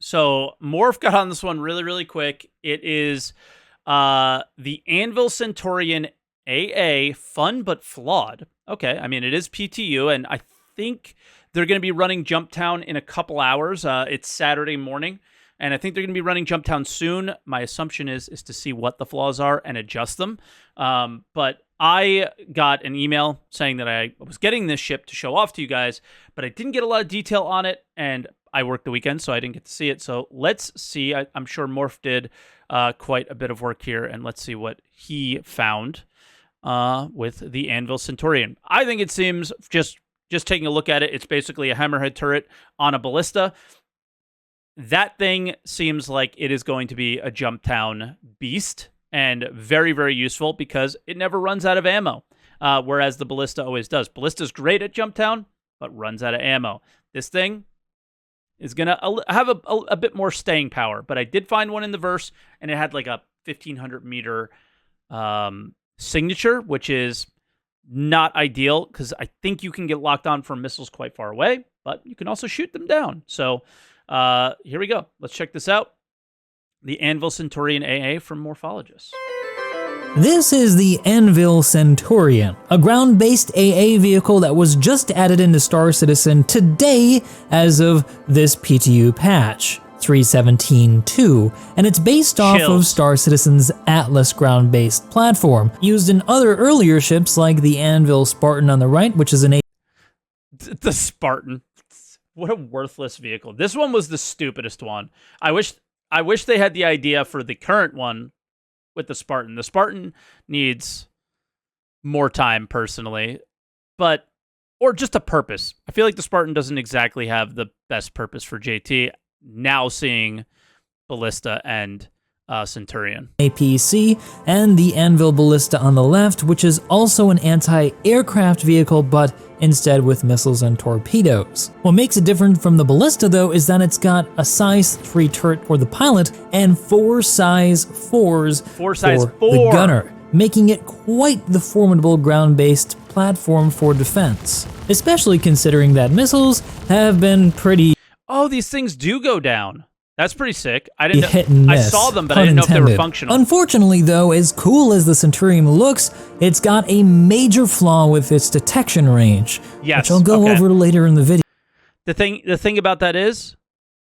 So Morph got on this one really, really quick. It is the Anvil Centurion AA, fun but flawed. Okay, I mean, it is PTU, and I think they're going to be running Jumptown in a couple hours. It's Saturday morning, and I think they're going to be running Jumptown soon. My assumption is to see what the flaws are and adjust them. But I got an email saying that I was getting this ship to show off to you guys, but I didn't get a lot of detail on it, and I worked the weekend, so I didn't get to see it. So let's see. I'm sure Morph did quite a bit of work here, and let's see what he found with the Anvil Centurion. I think it seems, just taking a look at it, it's basically a hammerhead turret on a ballista. That thing seems like it is going to be a Jumptown beast, and very, very useful because it never runs out of ammo, whereas the ballista always does. Ballista's great at Jumptown, but runs out of ammo. This thing is going to have a bit more staying power, but I did find one in the verse, and it had like a 1,500 meter signature, which is not ideal because I think you can get locked on from missiles quite far away, but you can also shoot them down. So here we go. Let's check this out. The Anvil Centurion AA from Morphologis. This is the Anvil Centurion, a ground-based AA vehicle that was just added into Star Citizen today as of this PTU patch, 3.17.2, and it's based off of Star Citizen's Atlas ground-based platform, used in other earlier ships like the Anvil Spartan on the right, which is an The Spartan. What a worthless vehicle. This one was the stupidest one. I wish they had the idea for the current one with the Spartan. The Spartan needs more time, personally, or just a purpose. I feel like the Spartan doesn't exactly have the best purpose for JT. Now seeing Ballista and Centurion. APC, and the Anvil Ballista on the left, which is also an anti-aircraft vehicle, but instead with missiles and torpedoes. What makes it different from the Ballista, though, is that it's got a size 3 turret for the pilot and 4 size 4s for the gunner, making it quite the formidable ground-based platform for defense, especially considering that missiles have been pretty... Oh, these things do go down. That's pretty sick. I didn't hit and miss, I saw them, but I didn't know if they were functional. Unfortunately, though, as cool as the Centurion looks, it's got a major flaw with its detection range, which I'll go over later in the video. The thing about that is,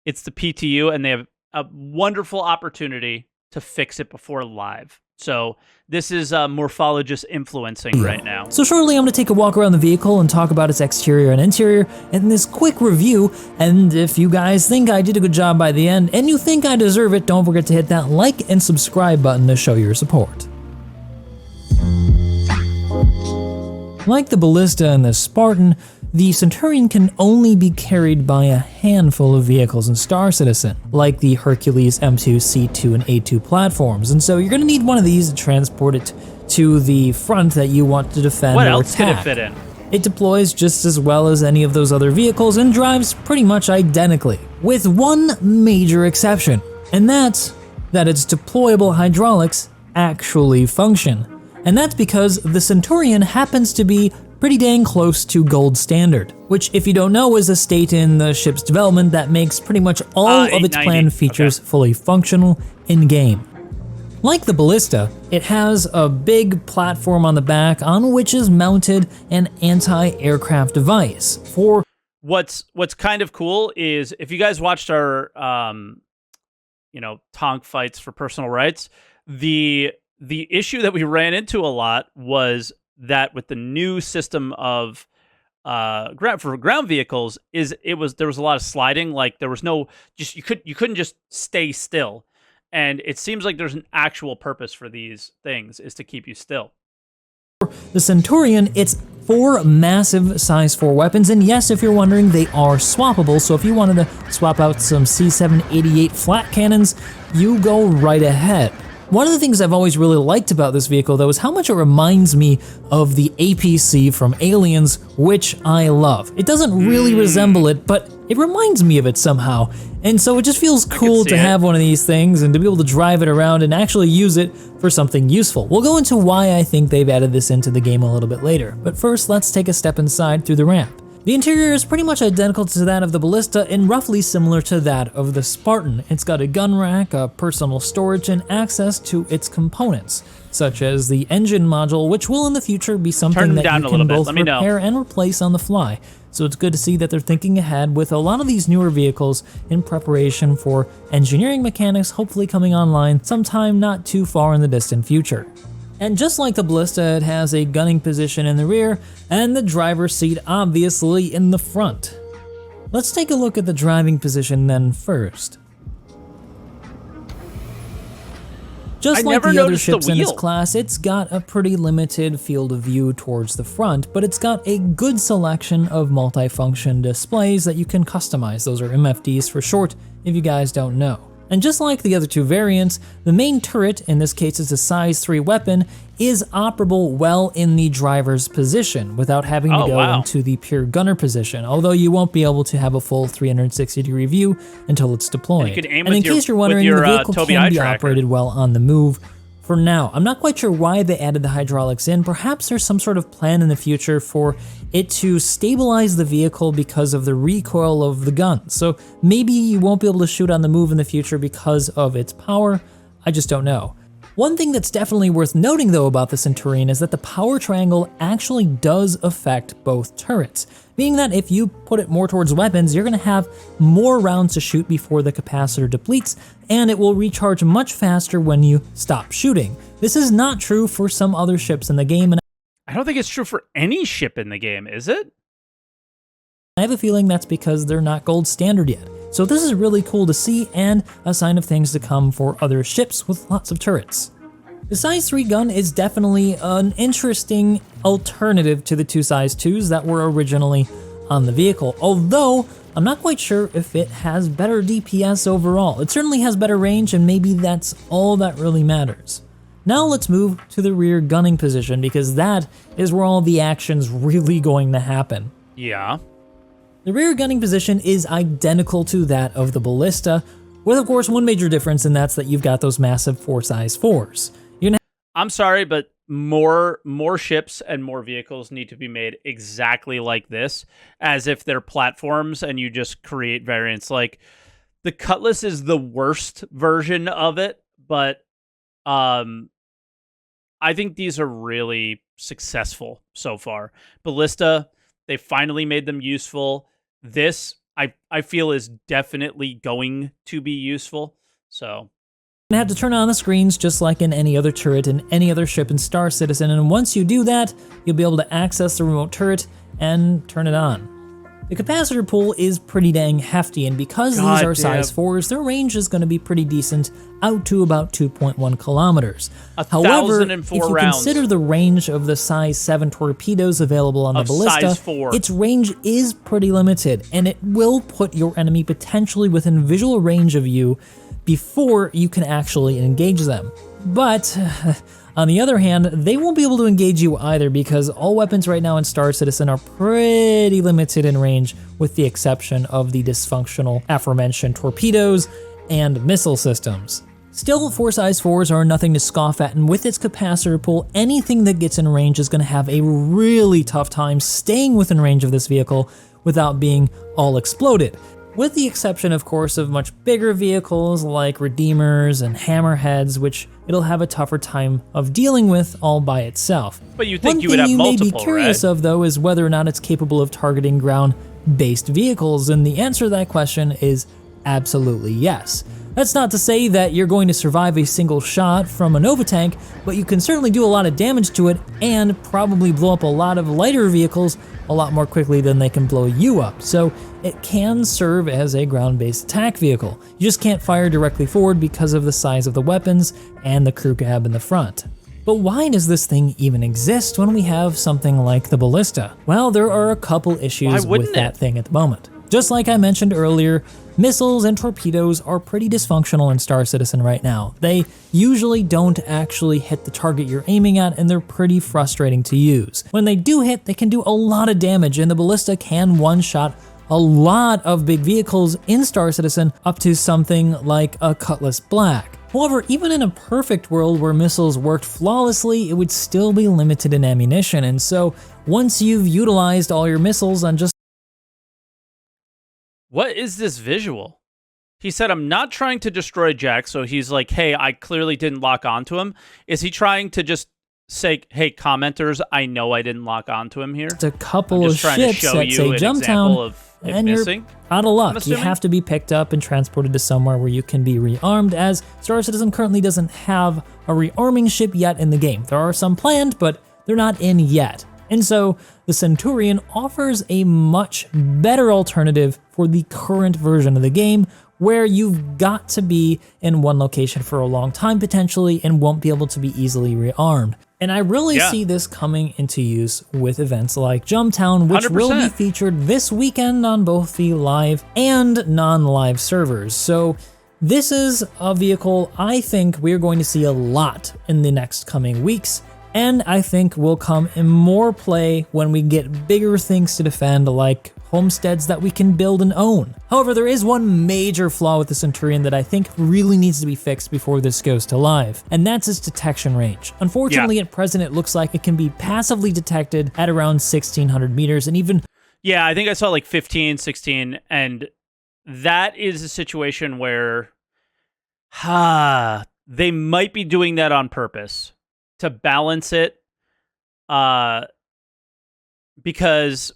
it's the PTU, and they have a wonderful opportunity to fix it before live. So this is Morphologis influencing right now. So shortly, I'm going to take a walk around the vehicle and talk about its exterior and interior in this quick review. And if you guys think I did a good job by the end, and you think I deserve it, don't forget to hit that like and subscribe button to show your support. Like the Ballista and the Spartan, the Centurion can only be carried by a handful of vehicles in Star Citizen, like the Hercules M2, C2, and A2 platforms, and so you're going to need one of these to transport it to the front that you want to defend or attack. What else could it fit in? It deploys just as well as any of those other vehicles and drives pretty much identically, with one major exception, and that's that its deployable hydraulics actually function. And that's because the Centurion happens to be pretty dang close to gold standard, which, if you don't know, is a state in the ship's development that makes pretty much all of its planned features fully functional in-game. Like the Ballista, it has a big platform on the back on which is mounted an anti-aircraft device. What's kind of cool is, if you guys watched our Tonk fights for personal rights, the issue that we ran into a lot was that with the new system of for ground vehicles, there was a lot of sliding. Like, there was no you couldn't just stay still, and it seems like there's an actual purpose for these things, is to keep you still. The Centurion, it's 4 massive size 4 weapons, and yes, if you're wondering, they are swappable. So if you wanted to swap out some C788 flat cannons, you go right ahead. One of the things I've always really liked about this vehicle, though, is how much it reminds me of the APC from Aliens, which I love. It doesn't really resemble it, but it reminds me of it somehow. And so it just feels cool to have one of these things and to be able to drive it around and actually use it for something useful. We'll go into why I think they've added this into the game a little bit later, but first let's take a step inside through the ramp. The interior is pretty much identical to that of the Ballista and roughly similar to that of the Spartan. It's got a gun rack, a personal storage, and access to its components, such as the engine module, which will in the future be something that you can both repair and replace on the fly. So it's good to see that they're thinking ahead with a lot of these newer vehicles in preparation for engineering mechanics hopefully coming online sometime not too far in the distant future. And just like the Ballista, it has a gunning position in the rear and the driver's seat obviously in the front. Let's take a look at the driving position then first. Just like the other ships in this class, it's got a pretty limited field of view towards the front, but it's got a good selection of multifunction displays that you can customize. Those are MFDs for short, if you guys don't know. And just like the other two variants, the main turret, in this case it's a size 3 weapon, is operable well in the driver's position without having to go into the pure gunner position, although you won't be able to have a full 360-degree view until it's deployed. And in case you're wondering, the vehicle can be operated well on the move. For now, I'm not quite sure why they added the hydraulics in. Perhaps there's some sort of plan in the future for it to stabilize the vehicle because of the recoil of the gun. So maybe you won't be able to shoot on the move in the future because of its power. I just don't know. One thing that's definitely worth noting though about the Centurion is that the power triangle actually does affect both turrets, meaning that if you put it more towards weapons, you're going to have more rounds to shoot before the capacitor depletes, and it will recharge much faster when you stop shooting. This is not true for some other ships in the game, and I don't think it's true for any ship in the game, is it? I have a feeling that's because they're not gold standard yet. So this is really cool to see and a sign of things to come for other ships with lots of turrets. The size 3 gun is definitely an interesting alternative to the two size 2s that were originally on the vehicle, although I'm not quite sure if it has better DPS overall. It certainly has better range, and maybe that's all that really matters. Now let's move to the rear gunning position, because that is where all the action's really going to happen. Yeah. The rear gunning position is identical to that of the Ballista, with of course one major difference, and that's that you've got those massive 4 size 4s. I'm sorry, but more ships and more vehicles need to be made exactly like this, as if they're platforms and you just create variants. Like, the Cutlass is the worst version of it, but I think these are really successful so far. Ballista, they finally made them useful. This, I feel, is definitely going to be useful, so... You have to turn on the screens just like in any other turret in any other ship in Star Citizen, and once you do that, you'll be able to access the remote turret and turn it on. The capacitor pool is pretty dang hefty, and because these are size 4s, their range is going to be pretty decent, out to about 2.1 kilometers. However, if you consider the range of the size 7 torpedoes available on the Ballista, its range is pretty limited, and it will put your enemy potentially within visual range of you before you can actually engage them. But on the other hand, they won't be able to engage you either, because all weapons right now in Star Citizen are pretty limited in range, with the exception of the dysfunctional aforementioned torpedoes and missile systems. Still, 4 size 4s are nothing to scoff at, and with its capacitor pool, anything that gets in range is going to have a really tough time staying within range of this vehicle without being all exploded. With the exception, of course, of much bigger vehicles like Redeemers and Hammerheads, which it'll have a tougher time of dealing with all by itself. But you think you would have multiple, One thing you may be curious of, though, is whether or not it's capable of targeting ground-based vehicles, and the answer to that question is absolutely yes. That's not to say that you're going to survive a single shot from a Nova tank, but you can certainly do a lot of damage to it and probably blow up a lot of lighter vehicles a lot more quickly than they can blow you up. So it can serve as a ground-based attack vehicle. You just can't fire directly forward because of the size of the weapons and the crew cab in the front. But why does this thing even exist when we have something like the Ballista? Well, there are a couple issues with that thing at the moment. Just like I mentioned earlier, missiles and torpedoes are pretty dysfunctional in Star Citizen right now. They usually don't actually hit the target you're aiming at, and they're pretty frustrating to use. When they do hit, they can do a lot of damage, and the Ballista can one-shot a lot of big vehicles in Star Citizen, up to something like a Cutlass Black. However, even in a perfect world where missiles worked flawlessly, it would still be limited in ammunition, and so once you've utilized all your missiles on just What is this visual? He said, I'm not trying to destroy Jack. So he's like, hey, I clearly didn't lock onto him. Is he trying to just say, hey, commenters, I know I didn't lock onto him here? It's a couple of ships that say Jump Town, and missing. You're out of luck. You have to be picked up and transported to somewhere where you can be rearmed, as Star Citizen currently doesn't have a rearming ship yet in the game. There are some planned, but they're not in yet. And so the Centurion offers a much better alternative for the current version of the game, where you've got to be in one location for a long time potentially and won't be able to be easily rearmed. And I really see this coming into use with events like Jump Town, which 100%. Will be featured this weekend on both the live and non-live servers. So this is a vehicle I think we're going to see a lot in the next coming weeks, and I think will come in more play when we get bigger things to defend, like homesteads that we can build and own. However, there is one major flaw with the Centurion that I think really needs to be fixed before this goes to live, and that's its detection range. Unfortunately, at present, it looks like it can be passively detected at around 1,600 meters, and even... Yeah, I think I saw like 15, 16, and that is a situation where they might be doing that on purpose to balance it, because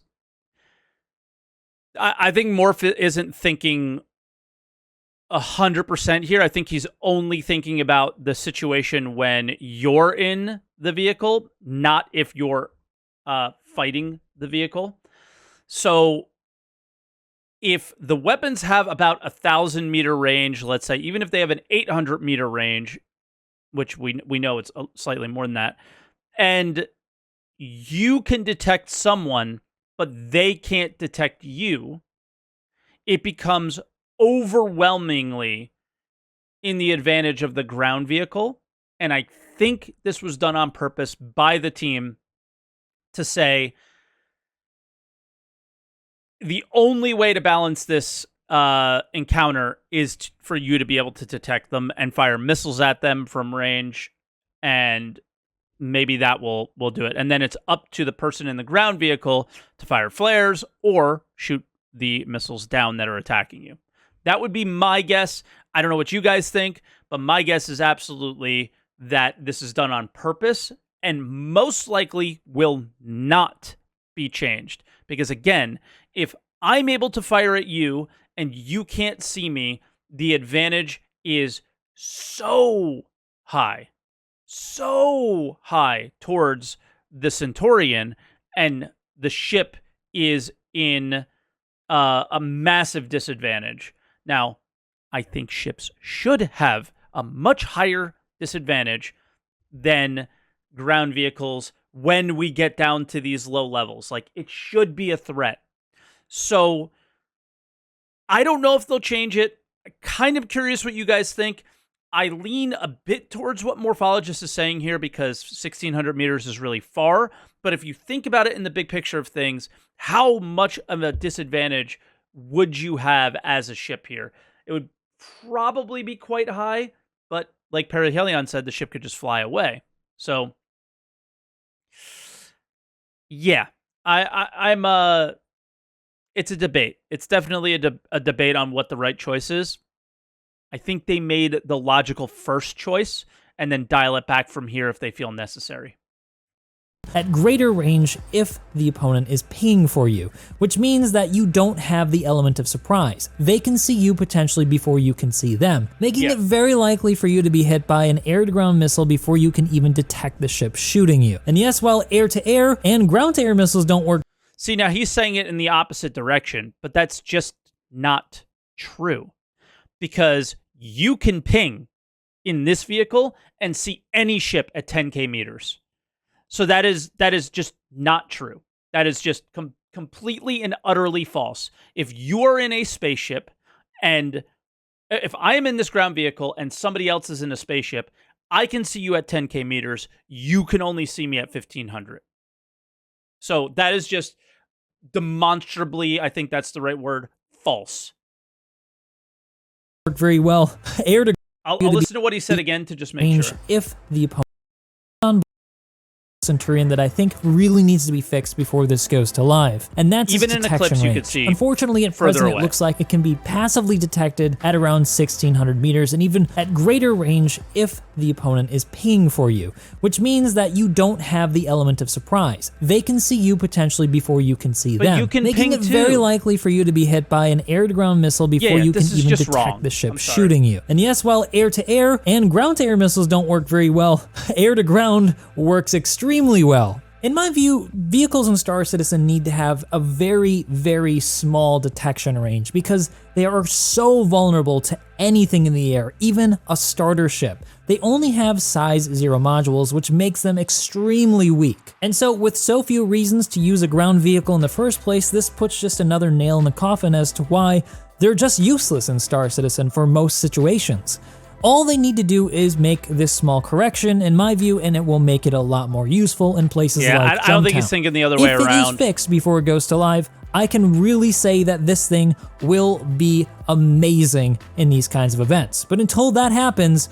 I think Morph isn't thinking 100% here. I think he's only thinking about the situation when you're in the vehicle, not if you're fighting the vehicle. So if the weapons have about 1,000 meter range, let's say, even if they have an 800 meter range, which we know it's slightly more than that, and you can detect someone, but they can't detect you, it becomes overwhelmingly in the advantage of the ground vehicle. And I think this was done on purpose by the team to say the only way to balance this encounter is for you to be able to detect them and fire missiles at them from range, and maybe that will do it. And then it's up to the person in the ground vehicle to fire flares or shoot the missiles down that are attacking you. That would be my guess. I don't know what you guys think, but my guess is absolutely that this is done on purpose and most likely will not be changed. Because again, if I'm able to fire at you and you can't see me, the advantage is so high towards the Centurion, and the ship is in a massive disadvantage. Now, I think ships should have a much higher disadvantage than ground vehicles when we get down to these low levels. Like, it should be a threat. So I don't know if they'll change it. I'm kind of curious what you guys think. I lean a bit towards what Morphologis is saying here, because 1,600 meters is really far. But if you think about it in the big picture of things, how much of a disadvantage would you have as a ship here? It would probably be quite high, but like Perihelion said, the ship could just fly away. So, yeah, I'm it's a debate. It's definitely a debate on what the right choice is. I think they made the logical first choice and then dial it back from here if they feel necessary. At greater range if the opponent is pinging for you, which means that you don't have the element of surprise. They can see you potentially before you can see them, making it very likely for you to be hit by an air-to-ground missile before you can even detect the ship shooting you. And yes, while air-to-air and ground-to-air missiles don't work... See, now he's saying it in the opposite direction, but that's just not true. Because you can ping in this vehicle and see any ship at 10k meters. So that is just not true. That is just completely and utterly false. If you are in a spaceship, and if I am in this ground vehicle and somebody else is in a spaceship, I can see you at 10k meters. You can only see me at 1,500. So that is just demonstrably, I think that's the right word, false. Very well. I'll listen to what he said again to just make sure. If the opponent Centurion that I think really needs to be fixed before this goes to live, and that's Even its in detection Eclipse, you range. could see Unfortunately, at further present, away. it looks like it can be passively detected at around 1600 meters and even at greater range if the opponent is pinging for you, which means that you don't have the element of surprise. They can see you potentially before you can see them, you can making ping it very too. likely for you to be hit by an air-to-ground missile before you can this is even just detect wrong. the ship I'm sorry. shooting you. And yes, while air-to-air and ground-to-air missiles don't work very well, air-to-ground works extremely well. In my view, vehicles in Star Citizen need to have a very, very small detection range because they are so vulnerable to anything in the air, even a starter ship. They only have size 0 modules, which makes them extremely weak. And so with so few reasons to use a ground vehicle in the first place, this puts just another nail in the coffin as to why they're just useless in Star Citizen for most situations. All they need to do is make this small correction, in my view, and it will make it a lot more useful in places like Jumptown. I don't think he's thinking the other way If it is around. fixed before it goes to live, I can really say that this thing will be amazing in these kinds of events. But until that happens,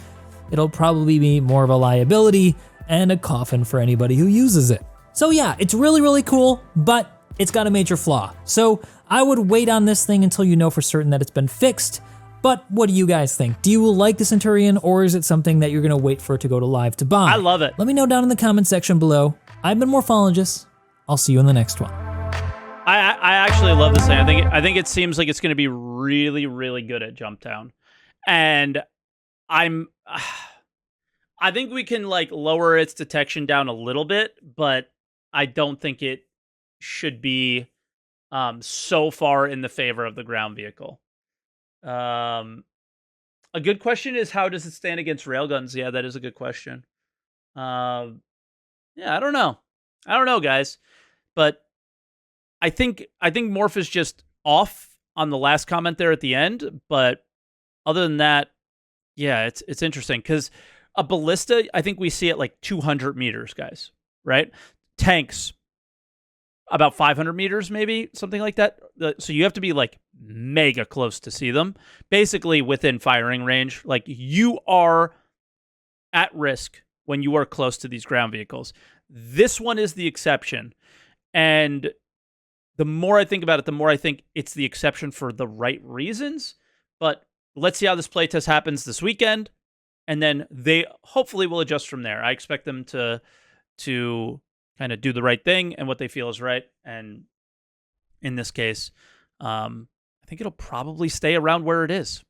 it'll probably be more of a liability and a coffin for anybody who uses it. So yeah, it's really, really cool, but it's got a major flaw. So I would wait on this thing until you know for certain that it's been fixed. But what do you guys think? Do you like the Centurion, or is it something that you're gonna wait for it to go to live to buy? I love it. Let me know down in the comment section below. I've been Morphologis. I'll see you in the next one. I actually love this thing. I think it seems like it's going to be really, really good at Jumptown, and I think we can like lower its detection down a little bit, but I don't think it should be so far in the favor of the ground vehicle. A good question is, how does it stand against railguns? Yeah, that is a good question. Yeah, I don't know. Guys, but I think Morph is just off on the last comment there at the end. But other than that, yeah, it's interesting because a ballista, I think we see at like 200 meters, guys. Right? Tanks, about 500 meters, maybe something like that. So you have to be like mega close to see them, basically within firing range. Like, you are at risk when you are close to these ground vehicles. This one is the exception, and the more I think about it, the more I think it's the exception for the right reasons. But let's see how this playtest happens this weekend, and then they hopefully will adjust from there. I expect them to kind of do the right thing and what they feel is right. And in this case, I think it'll probably stay around where it is.